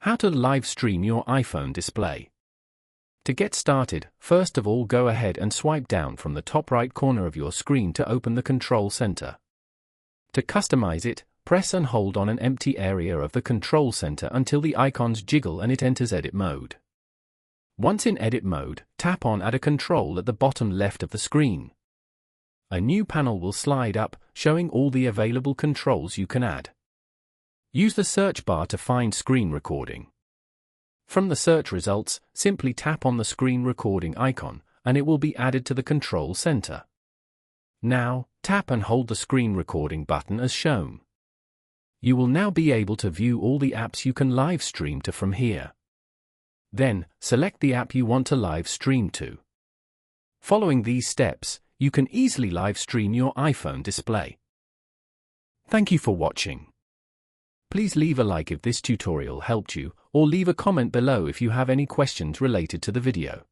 How to live stream your iPhone display. To get started, first of all go ahead and swipe down from the top right corner of your screen to open the control center. To customize it, press and hold on an empty area of the control center until the icons jiggle and it enters edit mode. Once in edit mode, tap on Add a Control at the bottom left of the screen. A new panel will slide up, showing all the available controls you can add. Use the search bar to find screen recording. From the search results, simply tap on the screen recording icon, and it will be added to the control center. Now, tap and hold the screen recording button as shown. You will now be able to view all the apps you can live stream to from here. Then, select the app you want to live stream to. Following these steps, you can easily live stream your iPhone display. Thank you for watching. Please leave a like if this tutorial helped you, or leave a comment below if you have any questions related to the video.